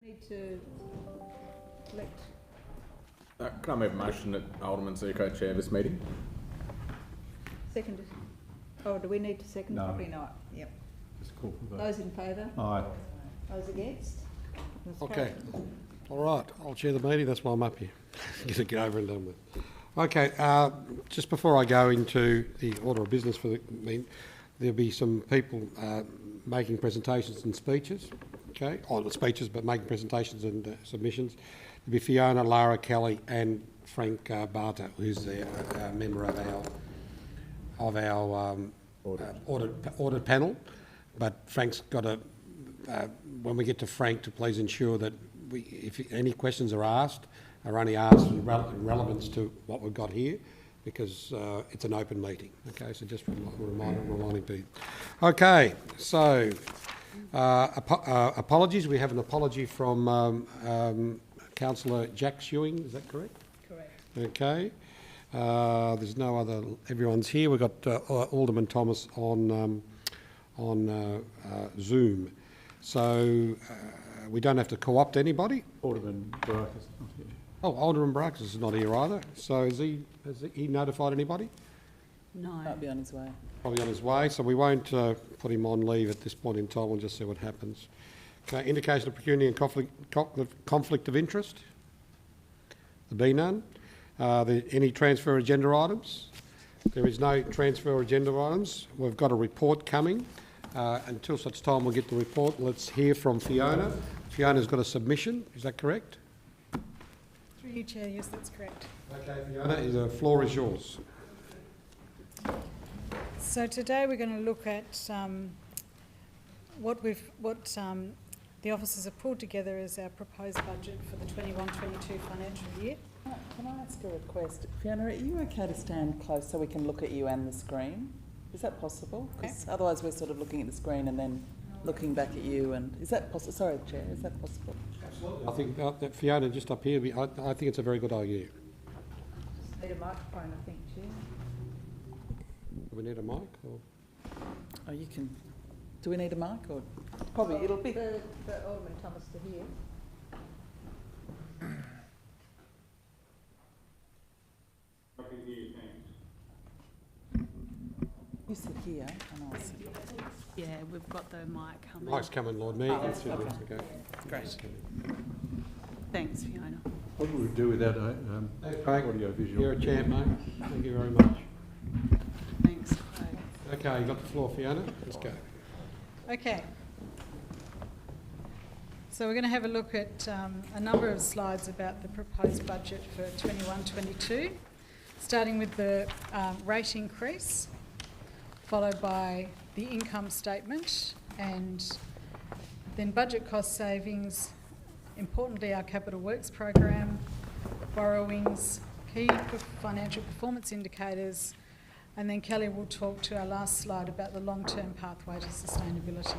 Need to elect. Can I make a motion that Alderman Zico chair this meeting? Seconded. Oh, do we need to second? No. Probably not. Yep. Just call for vote. Those in favour? Aye. Those against? That's Okay. carried. All right, I'll chair the meeting. That's why I'm up here. Get over and done with. Okay, just before I go into the order of business for the meeting, there'll be some people making presentations and speeches. Okay, or not speeches, but making presentations and submissions. There'll be Fiona, Lara, Kelly, and Frank Barter, who's the member of our audit panel. But Frank's got to. When we get to Frank, to please ensure that if any questions are asked, are only asked in relevance to what we've got here, because it's an open meeting. Okay, so just reminding people. Okay, so apologies. We have an apology from Councillor Jack Shewing. Is that correct? Correct. Okay. There's no other. Everyone's here. We've got Alderman Thomas on Zoom. So we don't have to co-opt anybody. Alderman Barker is not here. Oh, Alderman Brooks is not here either. So has he notified anybody? No. Might be on his way. Probably on his way. So we won't put him on leave at this point in time. We'll just see what happens. Okay. Indication of pecuniary and conflict of interest. There be none. Any transfer agenda items? There is no transfer agenda items. We've got a report coming. Until such time we'll get the report, let's hear from Fiona. Fiona's got a submission, is that correct? Through you, Chair, yes, that's correct. Okay, Fiona, the floor is yours. So today we're going to look at what the officers have pulled together as our proposed budget for the 21-22 financial year. Can I ask a request? Fiona, are you okay to stand close so we can look at you and the screen? Is that possible? Because otherwise we're sort of looking at the screen and then looking back at you. And is that possible? Sorry, Chair, is that possible? Absolutely. I think that Fiona just up here, I think it's a very good idea. Just need a microphone, I think, Chair. Do we need a mic? Or? Oh, you can. Do we need a mic or? Probably Well, it'll be. For Alderman Thomas to hear. I can hear you, thanks. You sit here and I'll sit. Yeah, we've got the mic coming. Mic's coming, Lord Mayor. Oh, That's it. okay. Okay. Great. Thanks, Fiona. What would we do without Craig, audio visual? you're a champ, mate. Thank you very much. Thanks, Craig. Okay, you got the floor, Fiona. Let's go. Okay. So we're going to have a look at a number of slides about the proposed budget for 21-22, starting with the rate increase, followed by the income statement, and then budget cost savings, importantly our capital works program, borrowings, key financial performance indicators, and then Kelly will talk to our last slide about the long-term pathway to sustainability.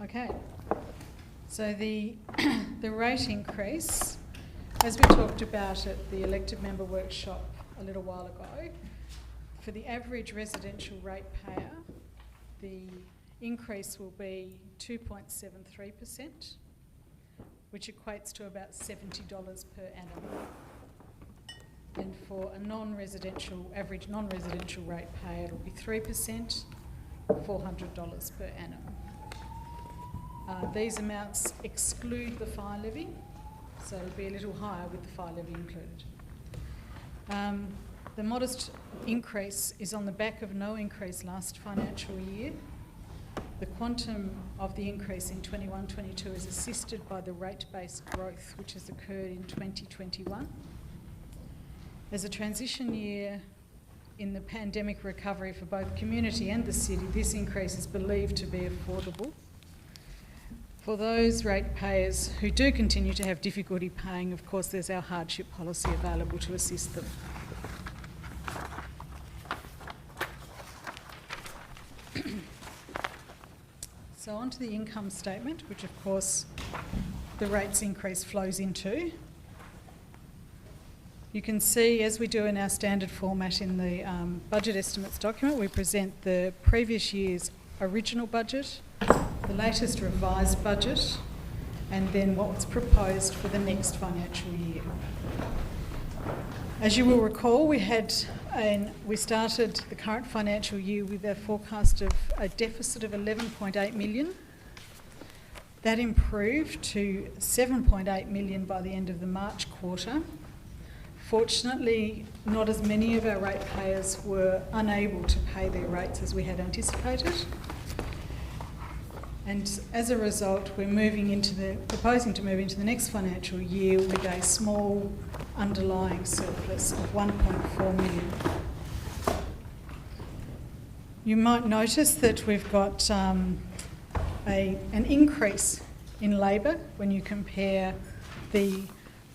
Okay, so the rate increase, as we talked about at the elected member workshop a little while ago, for the average residential ratepayer, the increase will be 2.73%, which equates to about $70 per annum. And for a average non-residential ratepayer, it'll be 3%, $400 per annum. These amounts exclude the fire levy, so it'll be a little higher with the fire levy included. The modest increase is on the back of no increase last financial year. The quantum of the increase in 21-22 is assisted by the rate-based growth which has occurred in 2021. As a transition year in the pandemic recovery for both community and the city, this increase is believed to be affordable. For those ratepayers who do continue to have difficulty paying, of course, there's our hardship policy available to assist them. So on to the income statement, which of course the rates increase flows into. You can see, as we do in our standard format in the budget estimates document, we present the previous year's original budget, the latest revised budget, and then what's proposed for the next financial year. As you will recall, we started the current financial year with a forecast of a deficit of 11.8 million. That improved to 7.8 million by the end of the March quarter. Fortunately, not as many of our ratepayers were unable to pay their rates as we had anticipated. And as a result, we're proposing to move into the next financial year with a small underlying surplus of 1.4 million. You might notice that we've got an increase in labour when you compare the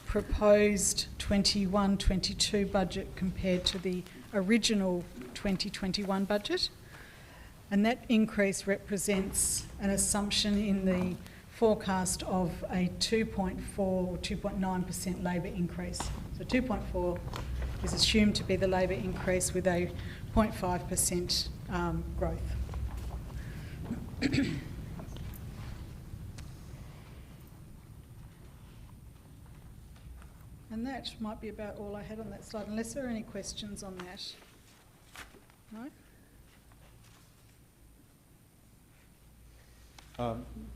proposed 21-22 budget compared to the original 2021 budget. And that increase represents an assumption in the forecast of a 2.4 or 2.9% labour increase. So 2.4 is assumed to be the labour increase with a 0.5% growth. And that might be about all I had on that slide, unless there are any questions on that. No?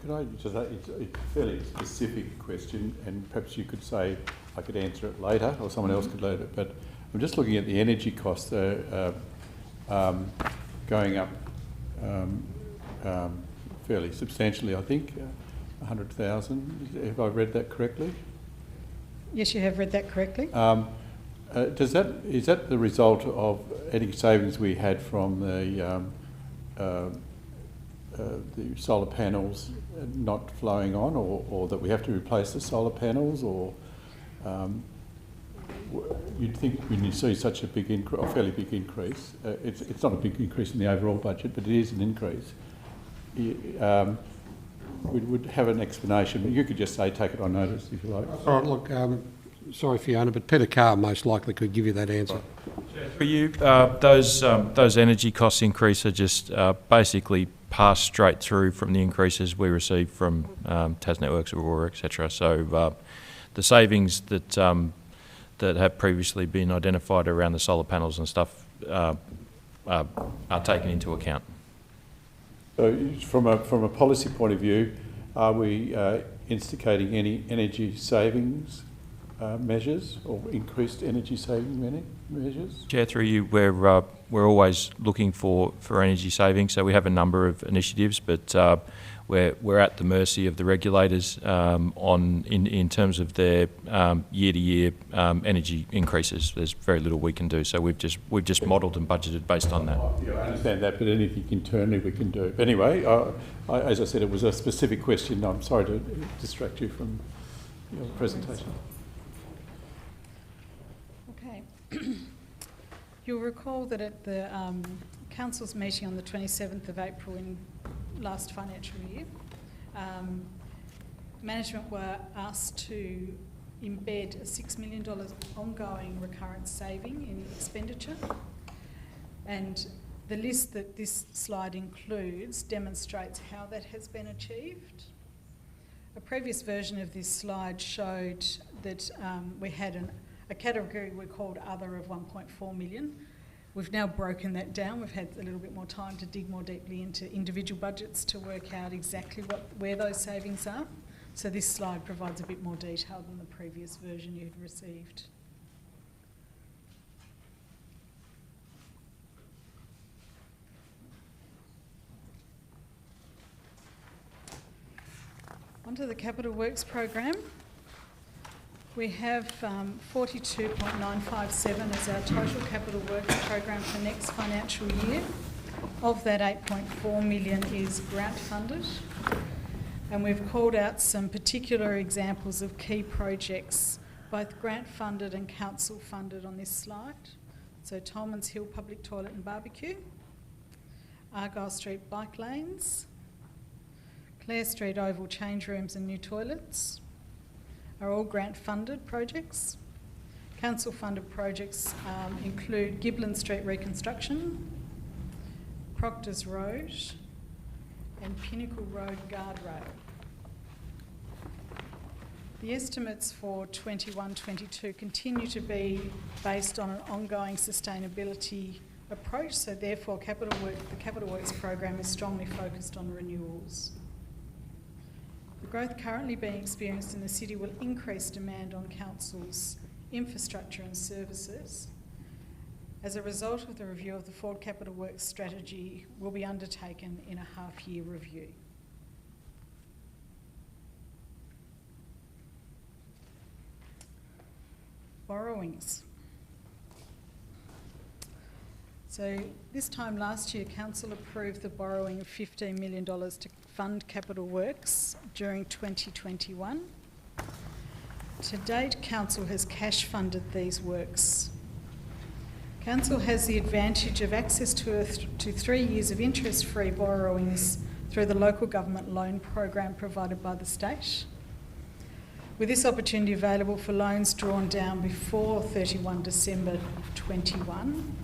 Could I just say, it's a fairly specific question, and perhaps you could say I could answer it later, or someone else could later, but I'm just looking at the energy costs going up fairly substantially, I think, 100,000. Have I read that correctly? Yes, you have read that correctly. Is that the result of any savings we had from the solar panels not flowing on, or that we have to replace the solar panels, or you'd think when you see such a big increase, a fairly big increase, it's not a big increase in the overall budget, but it is an increase. We would have an explanation. You could just say, take it on notice if you like. All right, look, sorry Fiona, but Peter Carr most likely could give you that answer. For you, those energy cost increases are just basically passed straight through from the increases we receive from Tas Networks, Aurora, etc. So the savings that have previously been identified around the solar panels and stuff are taken into account. So from a policy point of view, are we instigating any energy savings measures or increased energy saving measures? Chair, through you, we're always looking for energy savings. So we have a number of initiatives, but we're at the mercy of the regulators in terms of their year-to-year energy increases. There's very little we can do. So we've just modelled and budgeted based on that. Yeah, I understand that, but anything internally we can do. But anyway, as I said, it was a specific question. I'm sorry to distract you from your presentation. Okay. You'll recall that at the Council's meeting on the 27th of April in last financial year, management were asked to embed a $6 million ongoing recurrent saving in expenditure, and the list that this slide includes demonstrates how that has been achieved. A previous version of this slide showed that we had a category we called other of 1.4 million. We've now broken that down. We've had a little bit more time to dig more deeply into individual budgets to work out exactly where those savings are. So this slide provides a bit more detail than the previous version you'd received. Onto the Capital Works program. We have 42.957 as our total capital works program for next financial year. Of that, 8.4 million is grant funded. And we've called out some particular examples of key projects, both grant funded and council funded on this slide. So Tolmans Hill Public Toilet and Barbecue, Argyle Street Bike Lanes, Clare Street Oval Change Rooms and New Toilets, are all grant-funded projects. Council-funded projects include Giblin Street reconstruction, Proctors Road, and Pinnacle Road guardrail. The estimates for 21-22 continue to be based on an ongoing sustainability approach, so therefore the Capital Works program is strongly focused on renewals. The growth currently being experienced in the city will increase demand on council's infrastructure and services. As a result of the review of the Ford Capital Works strategy will be undertaken in a half-year review. Borrowings. So this time last year, Council approved the borrowing of $15 million to fund capital works during 2021. To date, Council has cash funded these works. Council has the advantage of access to 3 years of interest-free borrowings through the local government loan program provided by the state. With this opportunity available for loans drawn down before 31 December 21,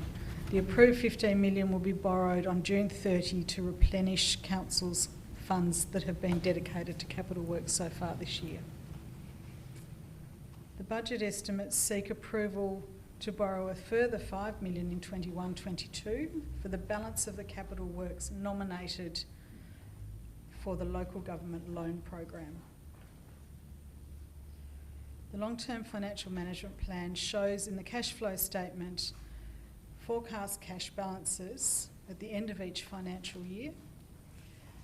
the approved $15 million will be borrowed on June 30 to replenish Council's funds that have been dedicated to capital works so far this year. The budget estimates seek approval to borrow a further $5 million in 21-22 for the balance of the capital works nominated for the local government loan program. The long-term financial management plan shows in the cash flow statement forecast cash balances at the end of each financial year.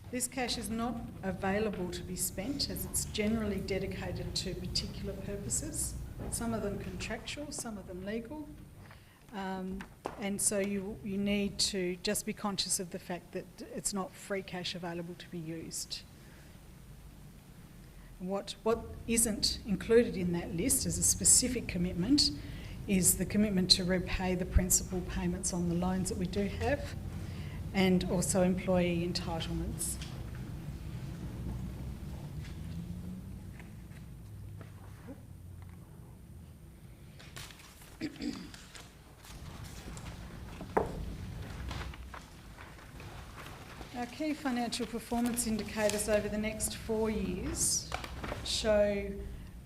This cash is not available to be spent as it's generally dedicated to particular purposes, some of them contractual, some of them legal, and so you need to just be conscious of the fact that it's not free cash available to be used. What isn't included in that list as a specific commitment is the commitment to repay the principal payments on the loans that we do have, and also employee entitlements. Our key financial performance indicators over the next 4 years show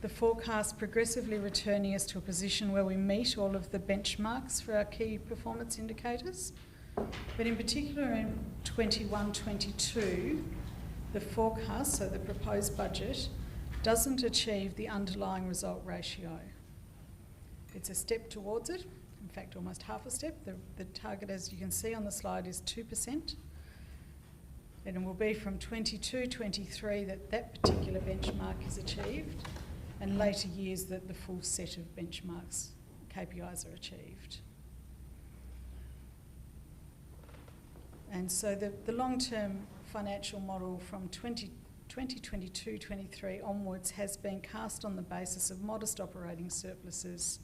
the forecast progressively returning us to a position where we meet all of the benchmarks for our key performance indicators. But in particular in 21-22, the forecast, so the proposed budget, doesn't achieve the underlying result ratio. It's a step towards it, in fact almost half a step. The target, as you can see on the slide, is 2%. And it will be from 22-23 that particular benchmark is achieved, and later years that the full set of benchmarks, KPIs, are achieved. And so the long-term financial model from 2022-23 onwards has been cast on the basis of modest operating surpluses,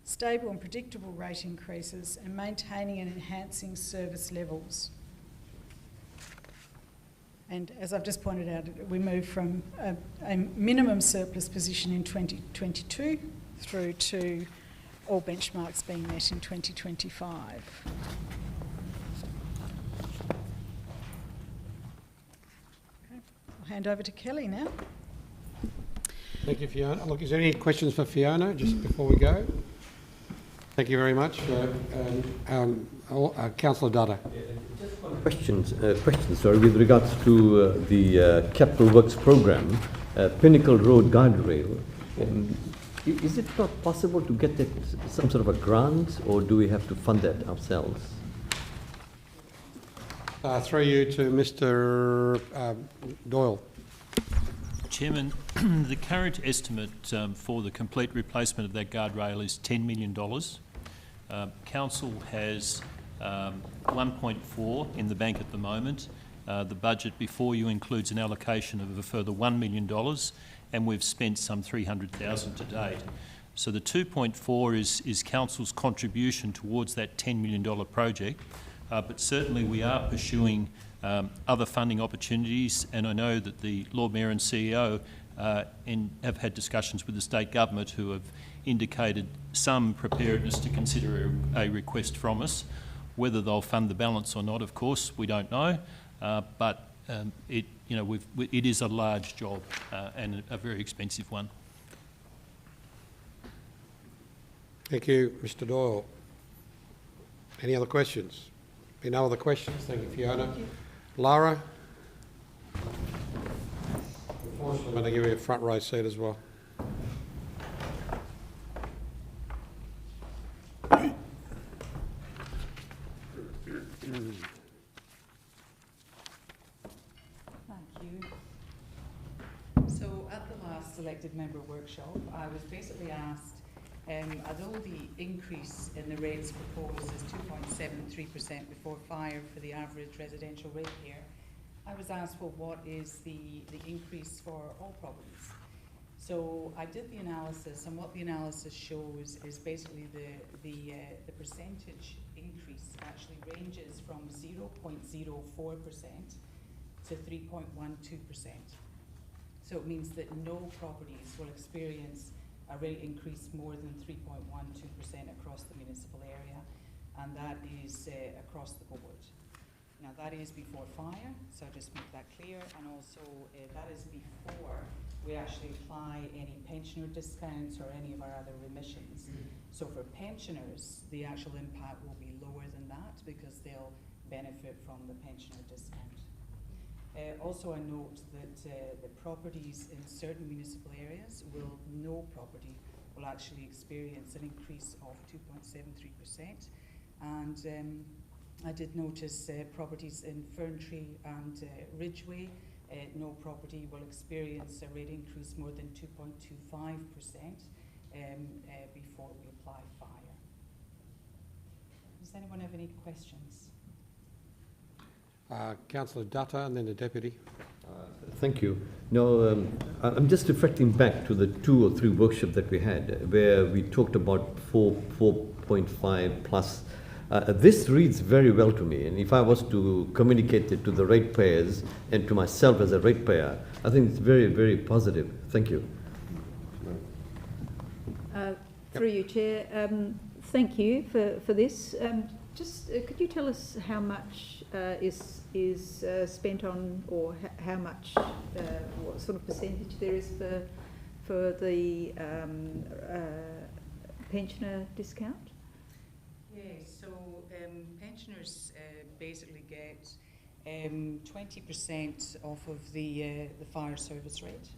stable and predictable rate increases, and maintaining and enhancing service levels. And as I've just pointed out, we move from a minimum surplus position in 2022 through to all benchmarks being met in 2025. Okay. I'll hand over to Kelly now. Thank you, Fiona. Look, is there any questions for Fiona just before we go? Thank you very much. Councillor Dutta. Question, with regards to the Capital Works program, Pinnacle Road guardrail. Is it not possible to get some sort of a grant, or do we have to fund that ourselves? Through you to Mr. Doyle. Chairman, the current estimate for the complete replacement of that guardrail is $10 million. Council has 1.4 in the bank at the moment. The budget before you includes an allocation of a further $1 million, and we've spent some $300,000 to date. So the 2.4 is Council's contribution towards that $10 million project, but certainly we are pursuing other funding opportunities, and I know that the Lord Mayor and CEO have had discussions with the state government, who have indicated some preparedness to consider a request from us. Whether they'll fund the balance or not, of course, we don't know, but it, you know, it is a large job and a very expensive one. Thank you, Mr Doyle. Any other questions? Any other questions? Thank you, Fiona. Lara? Unfortunately, I'm going to give you a front row seat as well. Thank you. So at the last selected member workshop, I was basically asked, although the increase in the rates proposed is 2.73% before fire for the average residential rate here, I was asked, well, what is the increase for all properties? So I did the analysis, and what the analysis shows is basically the percentage increase actually ranges from 0.04% to 3.12%. So it means that no properties will experience a rate increase more than 3.12% across the municipal area, and that is across the board. Now that is before fire, so just make that clear, and also that is before we actually apply any pensioner discounts or any of our other remissions. So for pensioners, the actual impact will be lower than that because they'll benefit from the pensioner discount. Also, I note that the properties in certain municipal areas no property will actually experience an increase of 2.73%. And I did notice properties in Ferntree and Ridgeway, no property will experience a rate increase more than 2.25% before we apply fire. Does anyone have any questions? Councillor Dutta and then the Deputy. Thank you. No, I'm just reflecting back to the 2 or 3 workshops that we had where we talked about 4.5 plus. This reads very well to me, and if I was to communicate it to the ratepayers and to myself as a ratepayer, I think it's very, very positive. Thank you. Through you, Chair, thank you for this. Could you tell us how much is spent on, or how much, what sort of percentage there is for the pensioner discount? Yes, so pensioners basically get 20% off of the fire service rate,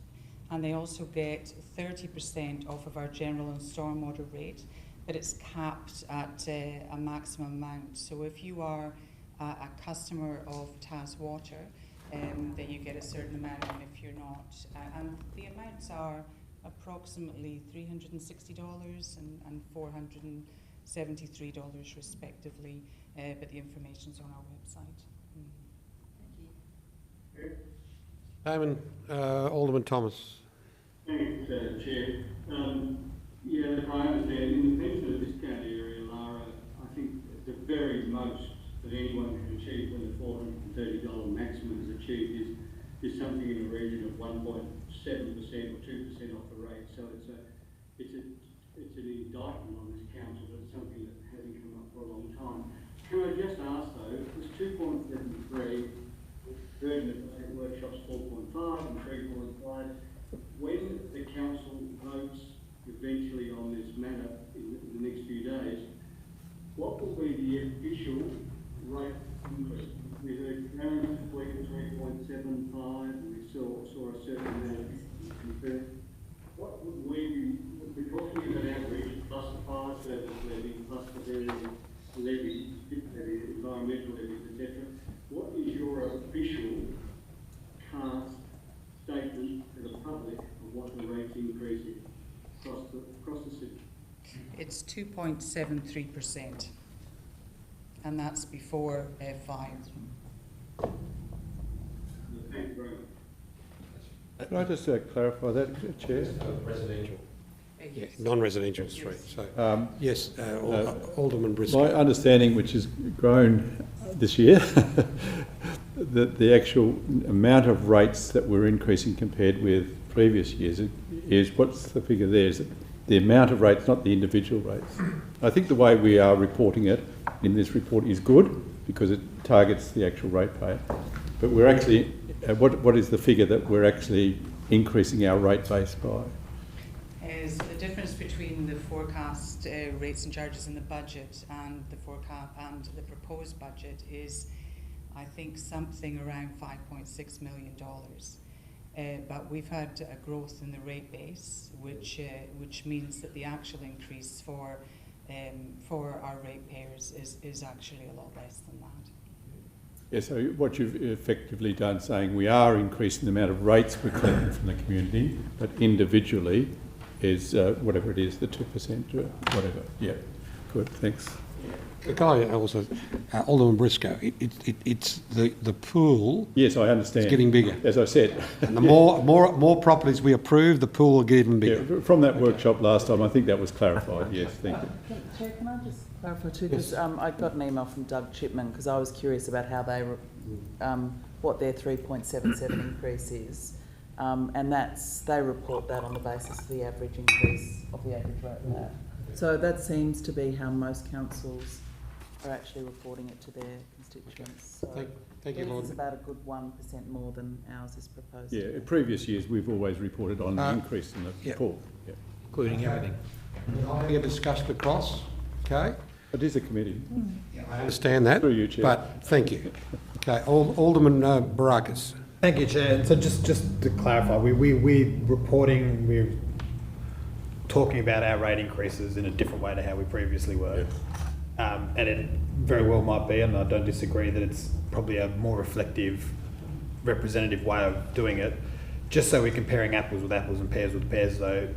and they also get 30% off of our general and stormwater rate, but it's capped at a maximum amount. So if you are a customer of Tas Water, then you get a certain amount, and if you're not, and the amounts are approximately $360 and $473 respectively, but the information's on our website. Thank you. Damon, Alderman Thomas. Thanks, Chair. Yeah, look, I understand in the pensioner discount area, Lara, I think the very most that anyone can achieve when the $430 maximum is achieved is something in the region of 1.7% or 2% off the rate. So it's an indictment on this council, but it's something that hasn't come up for a long time. Can I just ask though, this 2.73, heard in the workshops 4.5 and 3.5, when the council votes eventually on this matter in the next few days, what will be the official rate increase? We heard Aaron completed 3.75 and we saw a certain amount of compare. What would we be, we're talking about average plus the fire service levy, plus the various levies, environmental levies, etc. What is your official cast statement to the public of what the rate increase is across the city? It's 2.73%, and that's before fire. Thank you very much. Can I just clarify that, Chair? Residential. Yeah, Yes. non-residential street. So, yes, Alderman Briscoe. My understanding, which has grown this year, that the actual amount of rates that we're increasing compared with previous years is what's the figure there? Is it the amount of rates, not the individual rates? I think the way we are reporting it in this report is good because it targets the actual ratepayer. But we're actually what is the figure that we're actually increasing our rate base by? Is the difference between the forecast rates and charges in the budget and the forecast and the proposed budget is, I think, something around $5.6 million. But we've had a growth in the rate base, which means that the actual increase for our ratepayers is actually a lot less than that. Yeah, so what you've effectively done, saying we are increasing the amount of rates we're collecting from the community, but individually is whatever it is, the 2% or whatever. Yeah, good, thanks. Can I also, Alderman Briscoe, it's the pool. Yes, I understand. It's getting bigger. As I said. And the more properties we approve, the pool will get even bigger. Yeah, from that workshop last time, I think that was clarified. Yes, thank you. Chair, can I just clarify too? Because I got an email from Doug Chipman because I was curious about how they, what their 3.77 increase is. And they report that on the basis of the average increase of the average rate there. So that seems to be how most councils are actually reporting it to their constituents. So thank you, Lord. It's about a good 1% more than ours is proposed. Yeah, in previous years we've always reported on the increase in the pool. Yeah. Including everything. I think a discussion across, okay? It is a committee. I understand that, Through you, Chair. but thank you. Okay, Alderman Barakis. Thank you, Chair. So just to clarify, we're talking about our rate increases in a different way to how we previously were. And it very well might be, and I don't disagree, that it's probably a more reflective, representative way of doing it. Just so we're comparing apples with apples and pears with pears though,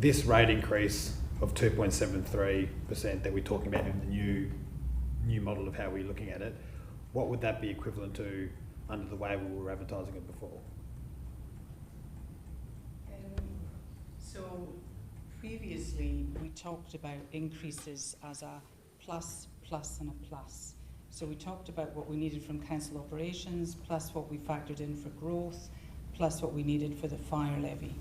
this rate increase of 2.73% that we're talking about in the new model of how we're looking at it, what would that be equivalent to under the way we were advertising it before? So previously we talked about increases as a plus, and a plus. So we talked about what we needed from council operations, plus what we factored in for growth, plus what we needed for the fire levy.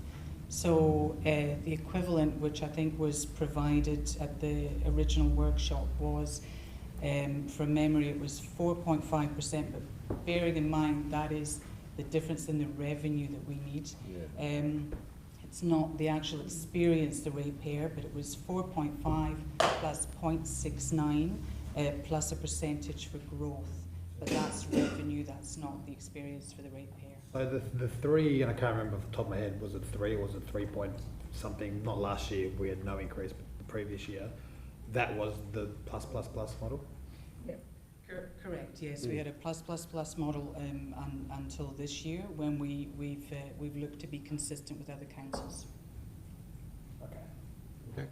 So the equivalent, which I think was provided at the original workshop, was, from memory, it was 4.5%, but bearing in mind that is the difference in the revenue that we need. Yeah. It's not the actual experience, the ratepayer, but it was 4.5 plus 0.69 plus a percentage for growth. But that's revenue, that's not the experience for the ratepayer. So the three, and I can't remember off the top of my head, was it 3 or was it 3 point something? Not last year, we had no increase, but the previous year. That was the plus model? Yep. Correct, yes. We had a plus model until this year when we've looked to be consistent with other councils. Okay.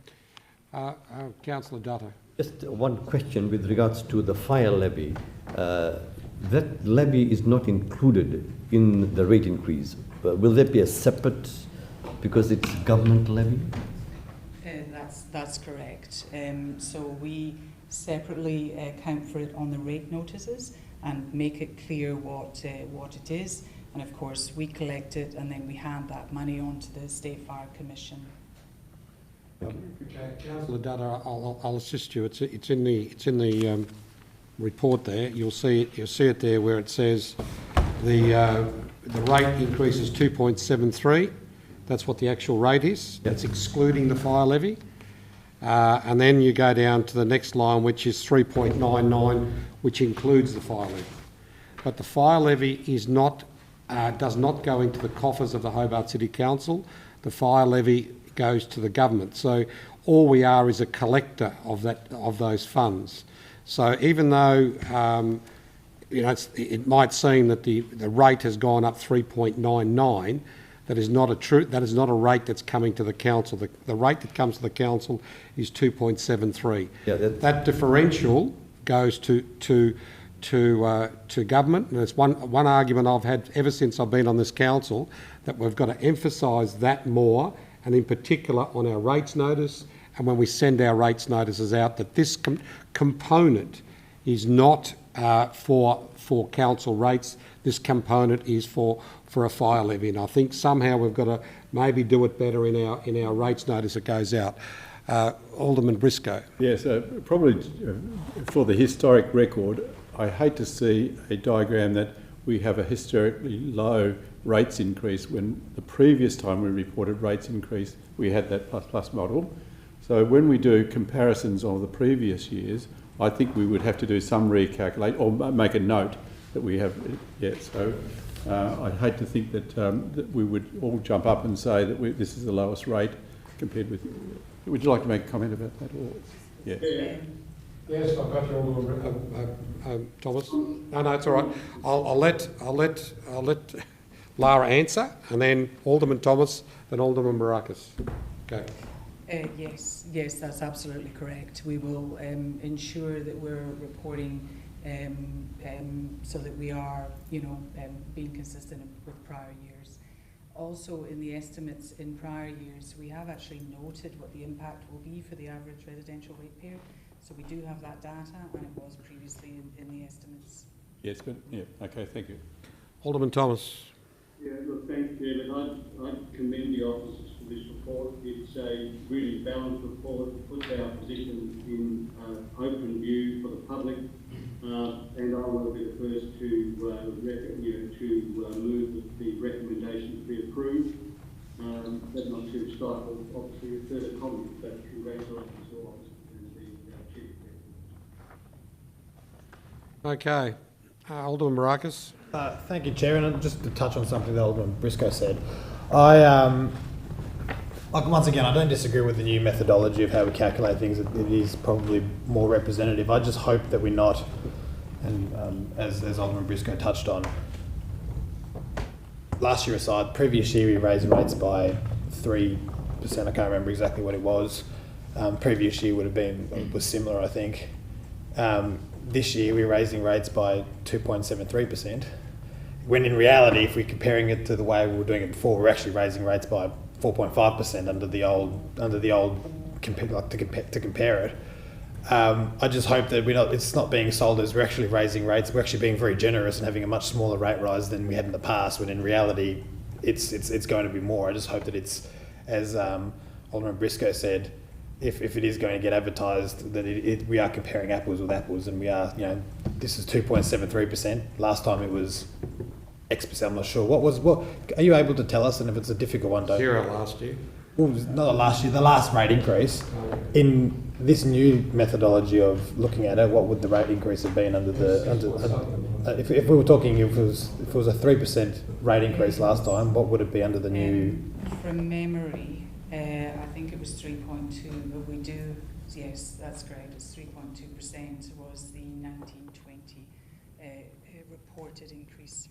Councillor Dutton. Just one question with regards to the fire levy. That levy is not included in the rate increase. Will there be a separate, because it's government levy? That's correct. So we separately account for it on the rate notices and make it clear what it is. And of course, we collect it and then we hand that money on to the State Fire Commission. Councillor Dutton, I'll assist you. It's in the report there. You'll see it there where it says the rate increase is 2.73. That's what the actual rate is. That's excluding the fire levy. And then you go down to the next line, which is 3.99, which includes the fire levy. But the fire levy is not, does not go into the coffers of the Hobart City Council. The fire levy goes to the government. So all we are is a collector of those funds. So even though it might seem that the rate has gone up 3.99, that is not a rate that's coming to the council. The rate that comes to the council is 2.73. Yeah, that differential goes to government, and it's one argument I've had ever since I've been on this council, that we've got to emphasise that more, and in particular on our rates notice, and when we send our rates notices out, that this component is not for council rates. This component is for a fire levy, and I think somehow we've got to maybe do it better in our rates notice that goes out. Alderman Briscoe. Yes, probably for the historic record, I hate to see a diagram that we have a historically low rates increase when the previous time we reported rates increase, we had that plus model. So when we do comparisons of the previous years, I think we would have to do some recalculate or make a note that we have, so I'd hate to think that, that we would all jump up and say that this is the lowest rate compared with, would you like to make a comment about that? Or, yeah. Yes, I've got you, Thomas. No, it's all right. I'll let Lara answer, and then Alderman Thomas, then Alderman Barakis. Okay. Yes, that's absolutely correct. We will ensure that we're reporting so that we are, being consistent with prior years. Also, in the estimates in prior years, we have actually noted what the impact will be for the average residential ratepayer. So we do have that data, and it was previously in the estimates. Yes, but yeah, okay, thank you. Alderman Thomas. Yeah, look, thank you, Chairman. I commend the officers for this report. It's a really balanced report. It puts our position in open view for the public, and I will be the first to move that the recommendations be approved. But not to stifle, obviously, a further comment, but congratulations to all officers and the Chief. Okay. Alderman Barakis. Thank you, Chair. And just to touch on something that Alderman Briscoe said, once again, I don't disagree with the new methodology of how we calculate things. It is probably more representative. I just hope that we're not, and as Alderman Briscoe touched on, last year aside, previous year we raised rates by 3%. I can't remember exactly what it was. Previous year was similar, I think. This year we're raising rates by 2.73%. When in reality, if we're comparing it to the way we were doing it before, we're actually raising rates by 4.5% under the old to compare it. I just hope that it's not being sold as we're actually raising rates. We're actually being very generous and having a much smaller rate rise than we had in the past. When in reality, it's going to be more. I just hope that it's, as Alderman Briscoe said, if it is going to get advertised, that we are comparing apples with apples, and we are, this is 2.73%. Last time it was X%. I'm not sure. What are you able to tell us? And if it's a difficult one, don't 0 last year. Well, not last year. The last rate increase in this new methodology of looking at it, what would the rate increase have been if we were talking, if it was a 3% rate increase last time, what would it be under the new? From memory, I think it was 3.2, but we do, yes, that's correct. It's 3.2% was the 1920 reported increase.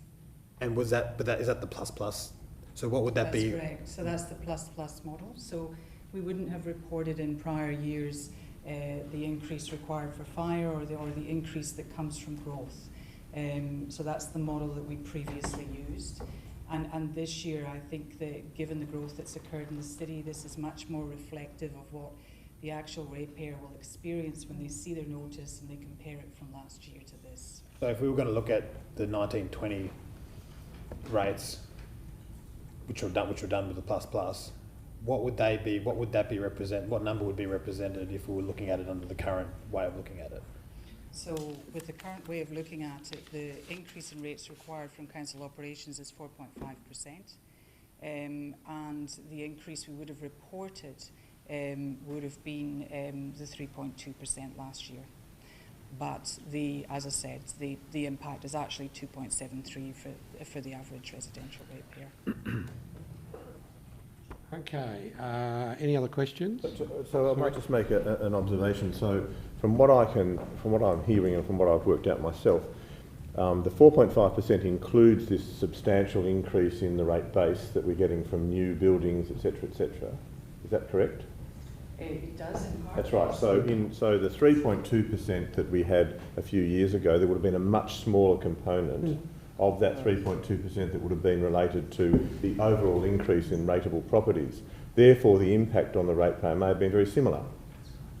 And was that? But is that the plus? So what would that be? That's correct. So that's the plus model. So we wouldn't have reported in prior years the increase required for fire or the increase that comes from growth. So that's the model that we previously used. And this year, I think that given the growth that's occurred in the city, this is much more reflective of what the actual ratepayer will experience when they see their notice and they compare it from last year to this. So if we were going to look at the 1920 rates, which were done with the plus, what would they be? What would that be represent? What number would be represented if we were looking at it under the current way of looking at it? So with the current way of looking at it, the increase in rates required from council operations is 4.5%, and the increase we would have reported would have been the 3.2% last year. But as I said, the impact is actually 2.73 for the average residential ratepayer. Okay. Any other questions? So I might just make an observation. So from what I'm hearing and from what I've worked out myself, the 4.5% includes this substantial increase in the rate base that we're getting from new buildings, etc., etc. Is that correct? It does in part. That's right. So the 3.2% that we had a few years ago, there would have been a much smaller component of that 3.2% that would have been related to the overall increase in rateable properties. Therefore, the impact on the ratepayer may have been very similar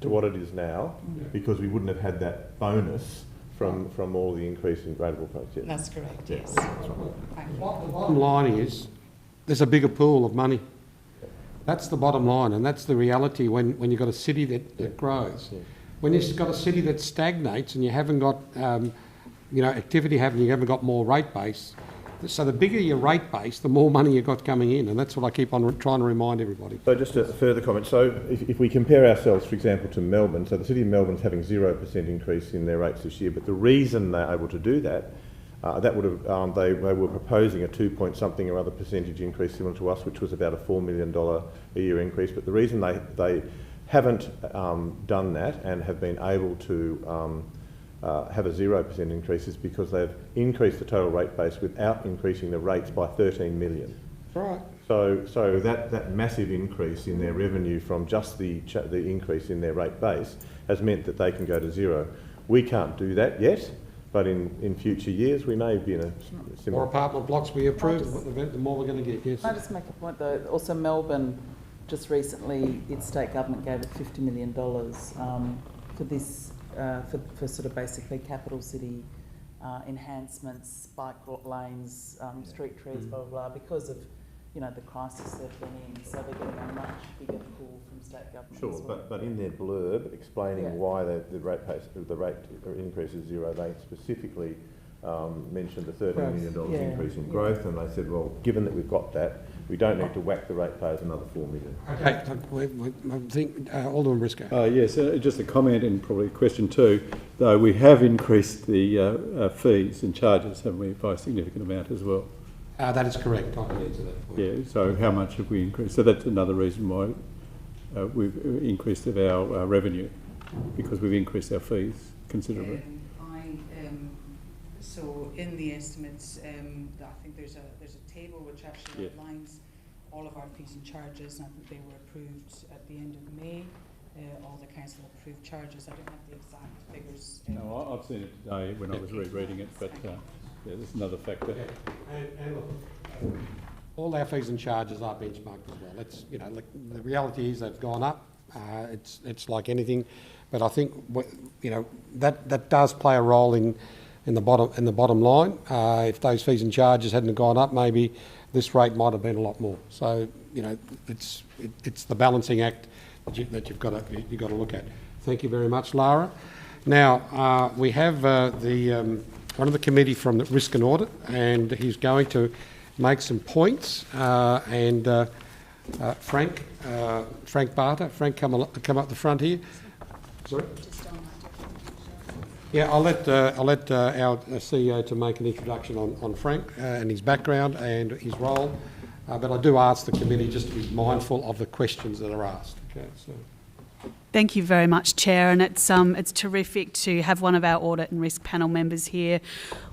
to what it is now, because we wouldn't have had that bonus from all the increase in rateable properties. That's correct, yes. The bottom line is there's a bigger pool of money. That's the bottom line, and that's the reality when you've got a city that grows. When you've got a city that stagnates and you haven't got activity you haven't got more rate base. So the bigger your rate base, the more money you've got coming in, and that's what I keep on trying to remind everybody. So just a further comment. So if we compare ourselves, for example, to Melbourne, so the City of Melbourne is having 0% increase in their rates this year, but the reason they're able to do that, that would have, they were proposing a 2 point something or other percentage increase similar to us, which was about a $4 million a year increase. But the reason they haven't done that and have been able to have a 0% increase is because they've increased the total rate base without increasing the rates by 13 million. Right. So that massive increase in their revenue from just the increase in their rate base has meant that they can go to zero. We can't do that yet, but in future years we may be in a similar... More apartment blocks we approve, the more we're going to get, yes. Can I just make a point though? Also Melbourne, just recently, its state government gave it $50 million for this, for sort of basically capital city enhancements, bike lanes, street trees, blah, blah, blah, because of, the crisis they've been in. So they're getting a much bigger pool from state government. Sure, as well. but in their blurb explaining why the rate increase is zero, they specifically mentioned the $13 million increase in growth, and they said, well, given that we've got that, we don't need to whack the ratepayers another $4 million. Okay, I think Alderman Briscoe. Yes, just a comment and probably a question too. Though we have increased the fees and charges, haven't we, by a significant amount as well? That is correct. I can answer that for you. Yeah. So how much have we increased? So that's another reason why we've increased our revenue, because we've increased our fees considerably. So in the estimates, I think there's a table which actually outlines all of our fees and charges, and I think they were approved at the end of May. All the council approved charges. I don't have the exact figures. No, I've seen it today when I was rereading it, but there's another factor. And look, all our fees and charges are benchmarked as well. That's the reality is they've gone up. It's like anything, but I think that does play a role in the bottom line. If those fees and charges hadn't gone up, maybe this rate might have been a lot more. So it's the balancing act that you've got to look at. Thank you very much, Lara. Now we have one of the committee from the Risk and Audit, and he's going to make some points. Frank Barter, Frank, come up the front here. Sorry. Yeah, I'll let our CEO to make an introduction on Frank and his background and his role, but I do ask the committee just to be mindful of the questions that are asked. Okay, so. Thank you very much, Chair, and it's terrific to have one of our Audit and Risk Panel members here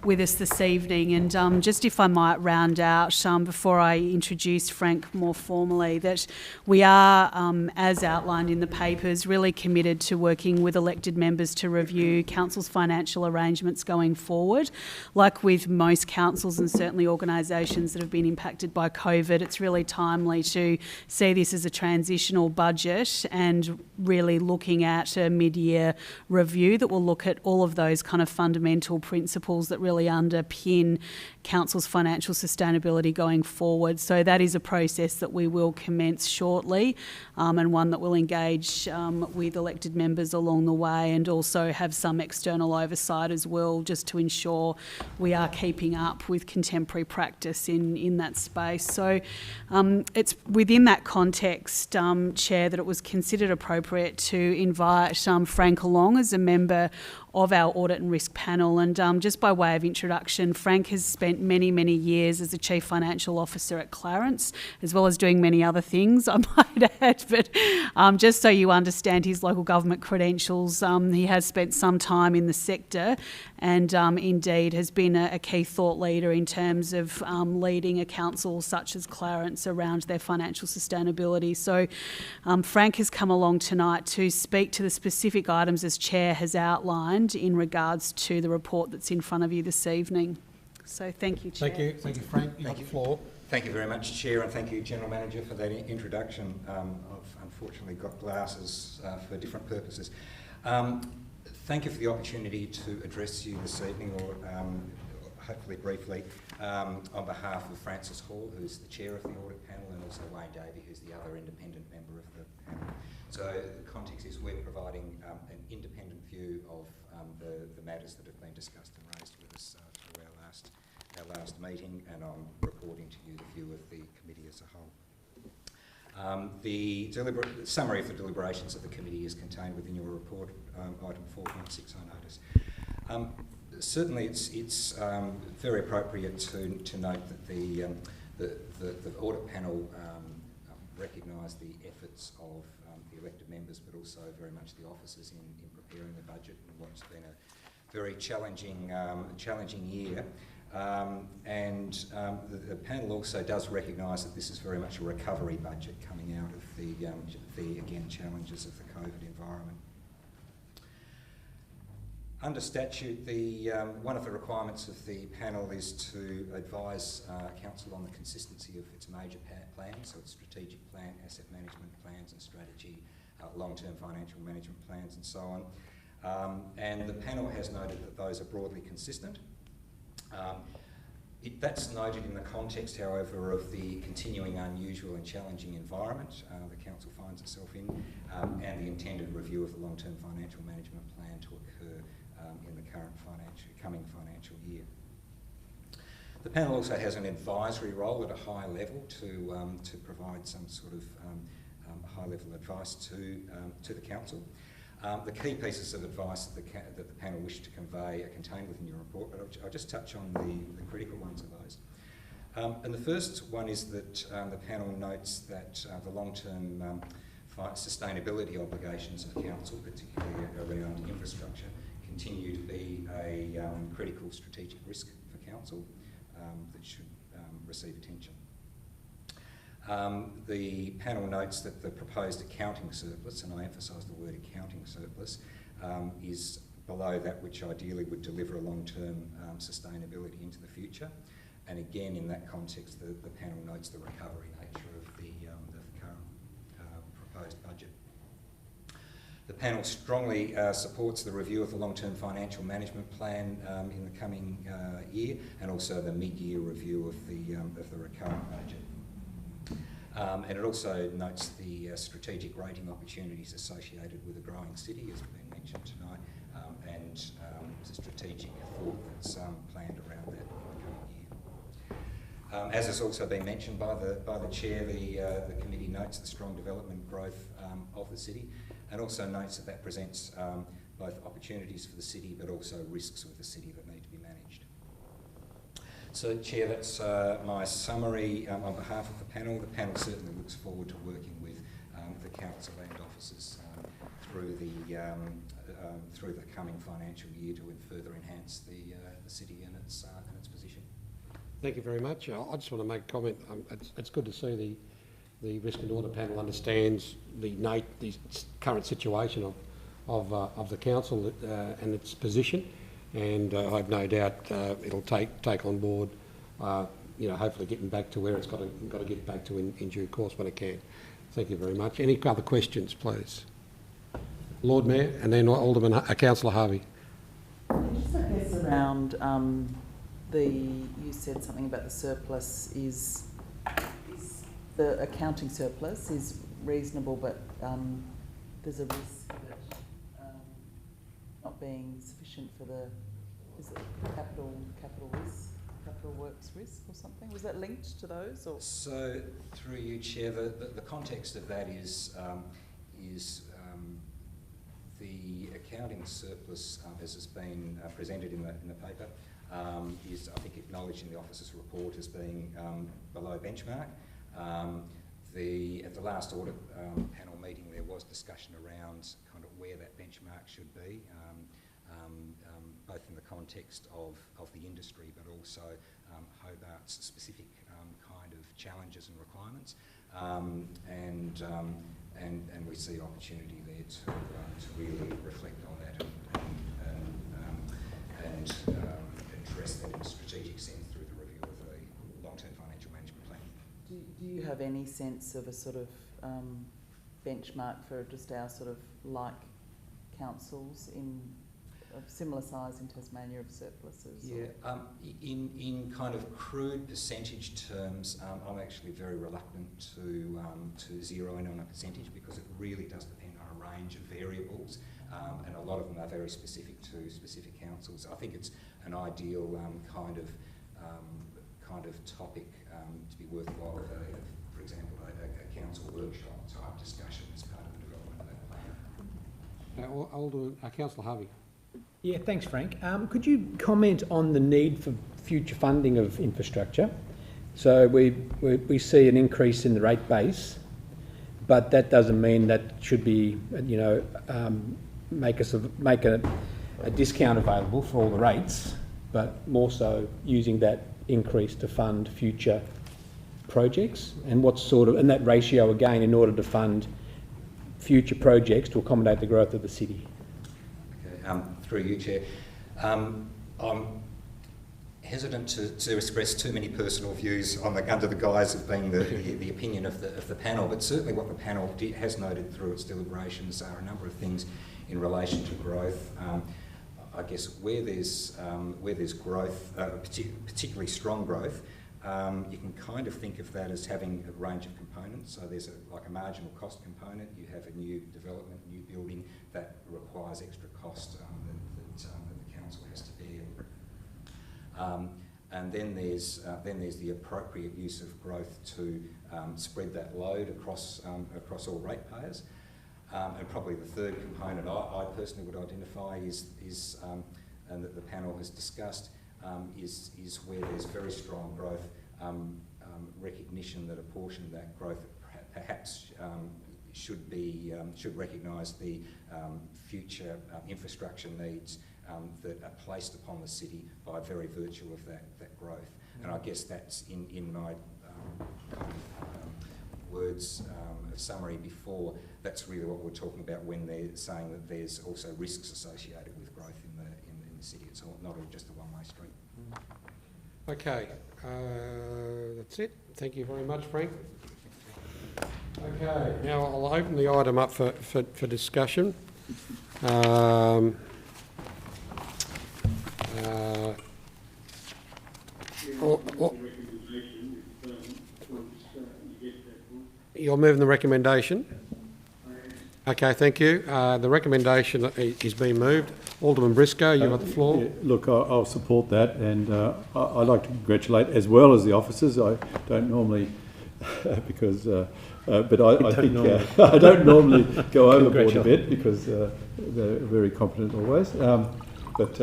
with us this evening. And just if I might round out, before I introduce Frank more formally, that we are, as outlined in the papers, really committed to working with elected members to review Council's financial arrangements going forward. Like with most councils and certainly organisations that have been impacted by COVID, it's really timely to see this as a transitional budget and really looking at a mid-year review that will look at all of those kind of fundamental principles that really underpin Council's financial sustainability going forward. So that is a process that we will commence shortly, and one that will engage with elected members along the way, and also have some external oversight as well, just to ensure we are keeping up with contemporary practice in that space. So it's within that context, Chair, that it was considered appropriate to invite Frank along as a member of our Audit and Risk Panel. And just by way of introduction, Frank has spent many, many years as a Chief Financial Officer at Clarence, as well as doing many other things, I might add. But just so you understand his local government credentials, he has spent some time in the sector and indeed has been a key thought leader in terms of leading a council such as Clarence around their financial sustainability. So Frank has come along tonight to speak to the specific items as Chair has outlined in regards to the report that's in front of you this evening. So thank you, Chair. Thank you, Frank. You have the floor. Thank you very much, Chair, and thank you, General Manager, for that introduction. I've unfortunately got glasses for different purposes. Thank you for the opportunity to address you this evening, or hopefully briefly, on behalf of Francis Hall, who's the Chair of the Audit Panel, and also Wayne Davey, who's the other independent member of the panel. So the context is we're providing an independent view of the matters that have been discussed and raised with us through our last meeting, and I'm reporting to you the view of the committee as a whole. The summary of the deliberations of the committee is contained within your report, item 4.6 I notice. Certainly it's very appropriate to note that the audit panel recognise the efforts of the elected members, but also very much the officers in preparing the budget in what's been a very challenging year. The panel also does recognise that this is very much a recovery budget coming out of the again challenges of the COVID environment. Under statute, one of the requirements of the panel is to advise council on the consistency of its major plans, so its strategic plan, asset management plans and strategy, long-term financial management plans and so on. And the panel has noted that those are broadly consistent. That's noted in the context, however, of the continuing unusual and challenging environment the council finds itself in, and the intended review of the long-term financial management plan to occur in the coming financial year. The panel also has an advisory role at a high level to provide some sort of high-level advice to the council. The key pieces of advice that the panel wish to convey are contained within your report, but I'll just touch on the critical ones of those. And the first one is that the panel notes that the long-term sustainability obligations of the council, particularly around infrastructure, continue to be a critical strategic risk for council that should receive attention. The panel notes that the proposed accounting surplus, and I emphasise the word accounting surplus, is below that which ideally would deliver a long-term sustainability into the future. And again, in that context, the panel notes the recovery nature of the current proposed budget. The panel strongly supports the review of the long-term financial management plan in the coming year, and also the mid-year review of the recurrent budget. And it also notes the strategic rating opportunities associated with a growing city, as has been mentioned tonight, and the strategic thought that's planned around that in the coming year. As has also been mentioned by the chair, the committee notes the strong development growth of the city, and also notes that presents both opportunities for the city, but also risks with the city that need to be managed. So, Chair, that's my summary on behalf of the panel. The panel certainly looks forward to working with the council and officers through the coming financial year to further enhance the city and its position. Thank you very much. I just want to make a comment. It's good to see the Risk and Audit Panel understands the current situation of the council and its position. And I have no doubt it'll take on board, hopefully getting back to where it's got to get back to in due course when it can. Thank you very much. Any other questions, please? Lord Mayor, and then Alderman Councillor Harvey. Just, I guess, around you said something about the surplus is the accounting surplus is reasonable, but there's a risk of it not being sufficient for is it capital risk, capital works risk or something? Was that linked to those? Or? So, through you, Chair, the context of that is the accounting surplus, as has been presented in the paper, is, I think, acknowledged in the officer's report as being below benchmark. At the last audit panel meeting, there was discussion around kind of where that benchmark should be, both in the context of the industry, but also Hobart's specific kind of challenges and requirements, and we see opportunity there to really reflect on that and address that in a strategic sense through the review of the long-term financial management plan. Do you have any sense of a sort of benchmark for just our sort of like councils of similar size in Tasmania of surpluses? Yeah, in kind of crude percentage terms, I'm actually very reluctant to zero in on a percentage because it really does depend range of variables, and a lot of them are very specific to specific councils. I think it's an ideal kind of topic to be worthwhile, for example, a council workshop type discussion as part of the development of that plan. Alderman, Councillor Harvey. Yeah, thanks, Frank. Could you comment on the need for future funding of infrastructure? So we see an increase in the rate base, but that doesn't mean that should be, make a discount available for all the rates, but more so using that increase to fund future projects, and and that ratio again in order to fund future projects to accommodate the growth of the city. Okay, through you, Chair. I'm hesitant to express too many personal views under the guise of being the opinion of the panel, but certainly what the panel has noted through its deliberations are a number of things in relation to growth. I guess where there's growth, particularly strong growth, you can kind of think of that as having a range of components. So there's like a marginal cost component. You have a new development, new building that requires extra cost that the council has to bear. And then there's the appropriate use of growth to spread that load across all ratepayers. And probably the third component I personally would identify is and that the panel has discussed, is where there's very strong growth, recognition that a portion of that growth perhaps should recognise the future infrastructure needs that are placed upon the city by very virtue of that growth. And I guess that's in my words of summary before, that's really what we're talking about when they're saying that there's also risks associated with growth in the city. It's not all just a one-way street. Okay, that's it. Thank you very much, Frank. Okay, now I'll open the item up for discussion. You're moving the recommendation? Okay, thank you. The recommendation is being moved. Alderman Briscoe, you've got the floor. Yeah, look, I'll support that, and I'd like to congratulate as well as the officers. I don't normally, because, but I think I don't normally go overboard a bit because they're very competent always. But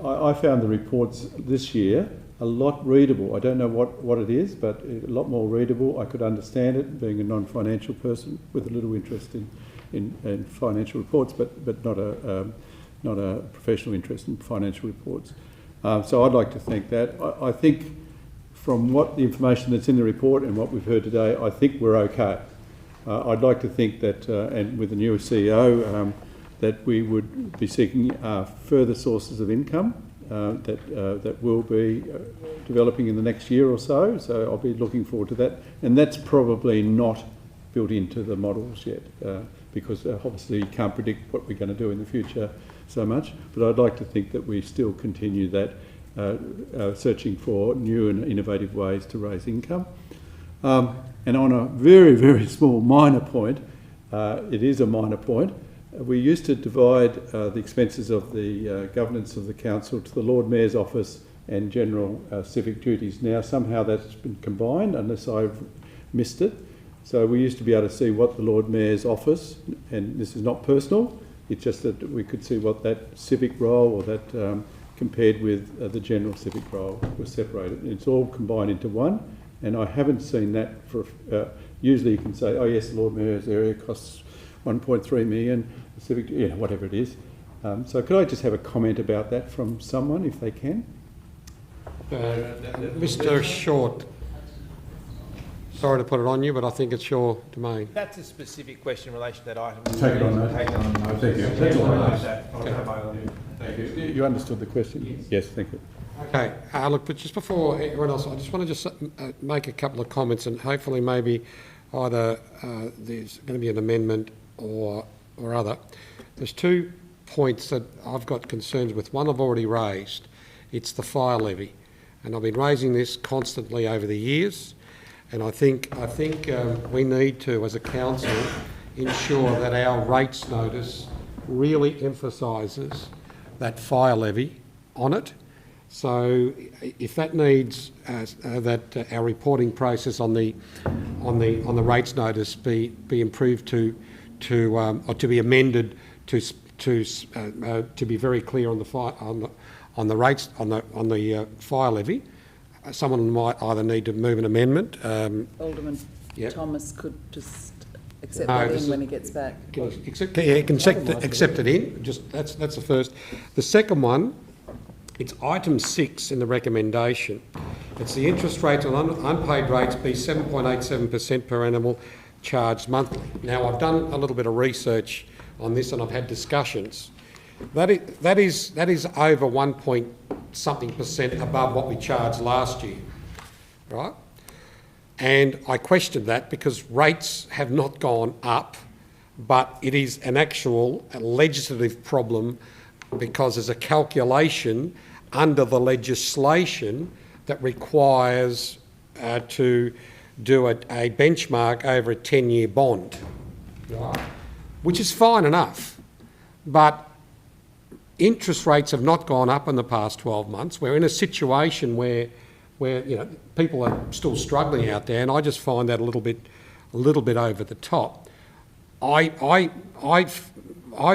I found the reports this year a lot readable. I don't know what it is, but a lot more readable. I could understand it, being a non-financial person with a little interest in financial reports, but not a professional interest in financial reports. So I'd like to thank that. I think from what the information that's in the report and what we've heard today, I think we're okay. I'd like to think that, and with the new CEO, that we would be seeking further sources of income that will be developing in the next year or so. So I'll be looking forward to that. And that's probably not built into the models yet, because obviously you can't predict what we're going to do in the future so much. But I'd like to think that we still continue that, searching for new and innovative ways to raise income. And on a very, very small minor point, it is a minor point, we used to divide the expenses of the governance of the council to the Lord Mayor's office and general civic duties. Now somehow that's been combined, unless I've missed it. So we used to be able to see what the Lord Mayor's office, and this is not personal, it's just that we could see what that civic role or that compared with the general civic role was separated. It's all combined into one, and I haven't seen that for, usually you can say, oh yes, the Lord Mayor's area costs 1.3 million, the civic, whatever it is. So could I just have a comment about that from someone, if they can? Mr. Short. Sorry to put it on you, but I think it's your domain. That's a specific question in relation to that item. Take it on note. Take it on note. Thank you. That's all I Okay. Thank you. You understood the question? Yes, thank you. Okay, look, but just before everyone else, I just want to make a couple of comments, and hopefully maybe either there's going to be an amendment or other. There's 2 points that I've got concerns with. One I've already raised. It's the fire levy, and I've been raising this constantly over the years. And I think we need to, as a council, ensure that our rates notice really emphasises that fire levy on it. So if that needs that our reporting process on the rates notice be improved or to be amended to be very clear on the rates on the fire levy, someone might either need to move an amendment. Alderman Yep. Thomas could just accept that in when he gets back. Can accept it in. Just that's the first. The second one, it's item 6 in the recommendation. It's the interest rate on unpaid rates be 7.87% per annum charged monthly. Now, I've done a little bit of research on this and I've had discussions. That is over 1-point-something% above what we charged last year, right? And I questioned that because rates have not gone up, but it is an actual legislative problem because there's a calculation under the legislation that requires to do a benchmark over a 10-year bond, right? Which is fine enough, but interest rates have not gone up in the past 12 months. We're in a situation where people are still struggling out there, and I just find that a little bit over the top. I